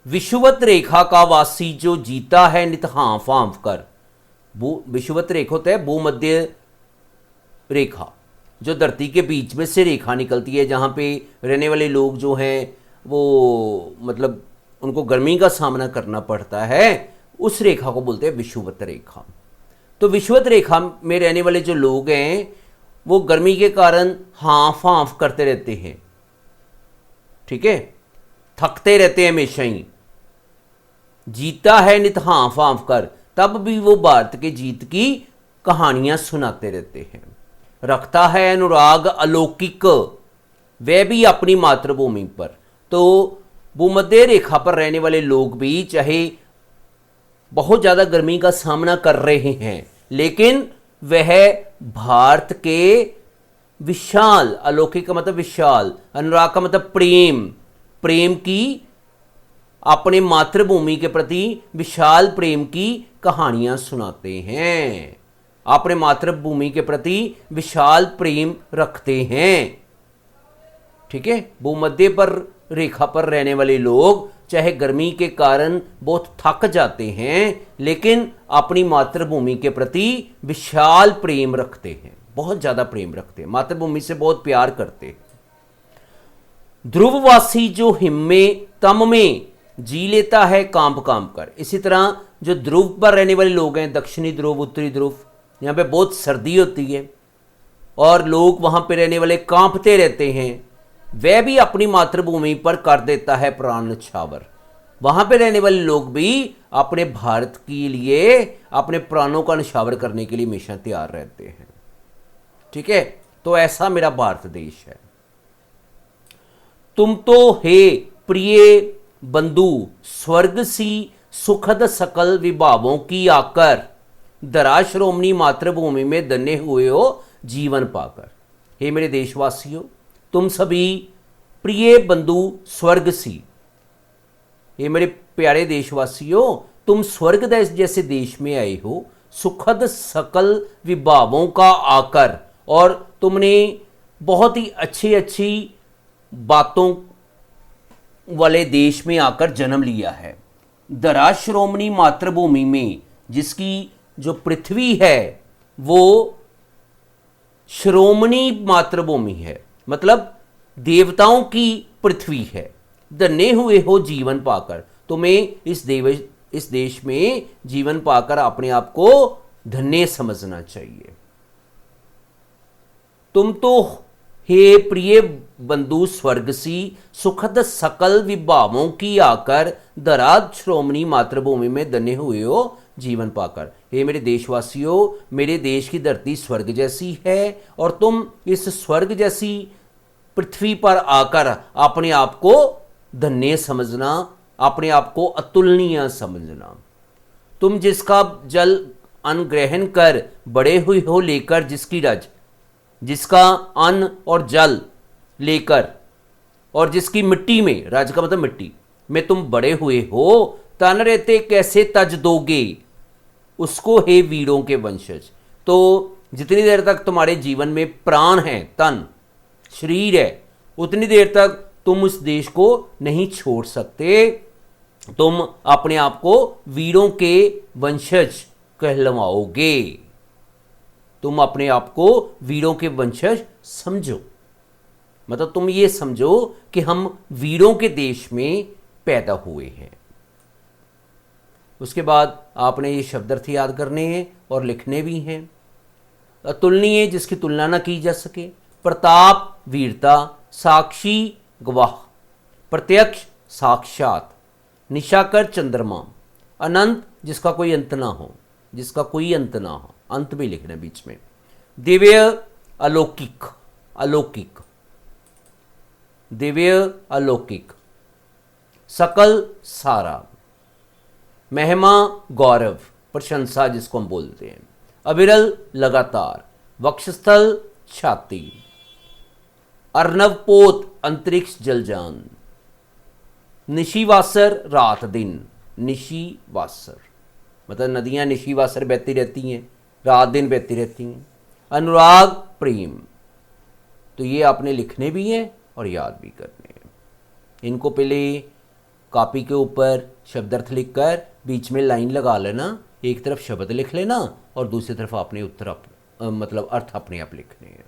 विषुवत रेखा का वासी जो जीता है नित हाँफ हाँफ कर। विषुवत रेखा होता है भूमध्य रेखा, जो धरती के बीच में से रेखा निकलती है, जहाँ पे रहने वाले लोग जो हैं वो मतलब उनको गर्मी का सामना करना पड़ता है, उस रेखा को बोलते हैं विषुवत रेखा। तो विषुवत रेखा में रहने वाले जो लोग हैं वो गर्मी के कारण हाँफ हाँफ करते रहते हैं, ठीक है, थकते रहते हैं हमेशा ही। जीता है नित हाँफ हाँफ कर, तब भी वो भारत के जीत की कहानियां सुनाते रहते हैं। रखता है अनुराग अलौकिक, वह भी अपनी मातृभूमि पर। तो भूमध्य रेखा पर रहने वाले लोग भी चाहे बहुत ज़्यादा गर्मी का सामना कर रहे हैं, लेकिन वह भारत के विशाल, अलौकिक का मतलब विशाल, अनुराग का मतलब प्रेम, प्रेम की, अपने मातृभूमि के प्रति विशाल प्रेम की कहानियां सुनाते हैं, अपने मातृभूमि के प्रति विशाल प्रेम रखते हैं, ठीक है। भूमध्य पर रेखा पर रहने वाले लोग चाहे गर्मी के कारण बहुत थक जाते हैं, लेकिन अपनी मातृभूमि के प्रति विशाल प्रेम रखते हैं, बहुत ज़्यादा प्रेम रखते हैं, मातृभूमि से बहुत प्यार करते हैं। ध्रुववासी जो हिम्मे तम में जी लेता है कांप कांप कर। इसी तरह जो ध्रुव पर रहने वाले लोग हैं, दक्षिणी ध्रुव, उत्तरी ध्रुव, यहाँ पे बहुत सर्दी होती है और लोग वहाँ पे रहने वाले कांपते रहते हैं, वह भी अपनी मातृभूमि पर कर देता है प्राण न्यौछावर। वहाँ पे रहने वाले लोग भी अपने भारत के लिए अपने प्राणों का न्यौछावर करने के लिए हमेशा तैयार रहते हैं, ठीक है। तो ऐसा मेरा भारत देश है। तुम तो हे प्रिय बंधु स्वर्ग सी सुखद सकल विभावों की आकर, धरा श्रोमणी मातृभूमि में धन्य हुए हो जीवन पाकर। हे मेरे देशवासियों, तुम सभी प्रिय बंधु स्वर्ग सी, ये मेरे प्यारे देशवासियों, तुम स्वर्ग जैसे देश में आए हो, सुखद सकल विभावों का आकर, और तुमने बहुत ही अच्छी अच्छी बातों वाले देश में आकर जन्म लिया है। धरा श्रोमणी मातृभूमि में, जिसकी जो पृथ्वी है वो श्रोमणी मातृभूमि है, मतलब देवताओं की पृथ्वी है। धन्य हुए हो जीवन पाकर, तुम्हें इस देश में जीवन पाकर अपने आप को धन्य समझना चाहिए। तुम तो हे प्रिय बंधु स्वर्ग सी सुखद सकल विभावों की आकर, धरा श्रोमणी मातृभूमि में धन्य हुए हो जीवन पाकर। हे मेरे देशवासियों, मेरे देश की धरती स्वर्ग जैसी है और तुम इस स्वर्ग जैसी पृथ्वी पर आकर अपने आप को धन्य समझना, अपने आप को अतुलनीय समझना। तुम जिसका जल अन्न ग्रहण कर बड़े हुए हो लेकर, जिसकी रज, जिसका अन्न और जल लेकर, और जिसकी मिट्टी में, रज का मतलब मिट्टी में तुम बड़े हुए हो, तन रहते कैसे तज दोगे उसको हे वीरों के वंशज। तो जितनी देर तक तुम्हारे जीवन में प्राण है, तन शरीर है, उतनी देर तक तुम उस देश को नहीं छोड़ सकते। तुम अपने आप को वीरों के वंशज कहलवाओगे, तुम अपने आप को वीरों के वंशज समझो, मतलब तुम ये समझो कि हम वीरों के देश में पैदा हुए हैं। उसके बाद आपने ये शब्दार्थ याद करने हैं और लिखने भी हैं। अतुलनीय, जिसकी तुलना न की जा सके। प्रताप, वीरता। साक्षी, गवाह। प्रत्यक्ष, साक्षात। निशाकर, चंद्रमा। अनंत, जिसका कोई अंत ना हो, जिसका कोई अंत ना हो, अंत भी लिखना बीच में। दिव्य, अलौकिक, अलौकिक, दिव्य अलौकिक। सकल, सारा। महिमा, गौरव, प्रशंसा जिसको हम बोलते हैं। अविरल, लगातार। वक्षस्थल, छाती। अर्णवपोत, अंतरिक्ष, जलजान। निशिवासर, रात दिन। निशिवासर मतलब नदियां निशिवासर बहती रहती हैं, रात दिन बहती रहती हैं। अनुराग, प्रेम। तो ये आपने लिखने भी हैं और याद भी करने हैं। इनको पहले कॉपी के ऊपर शब्दार्थ लिखकर बीच में लाइन लगा लेना, एक तरफ शब्द लिख लेना और दूसरी तरफ आपने उत्तर मतलब अर्थ अपने आप लिखने हैं।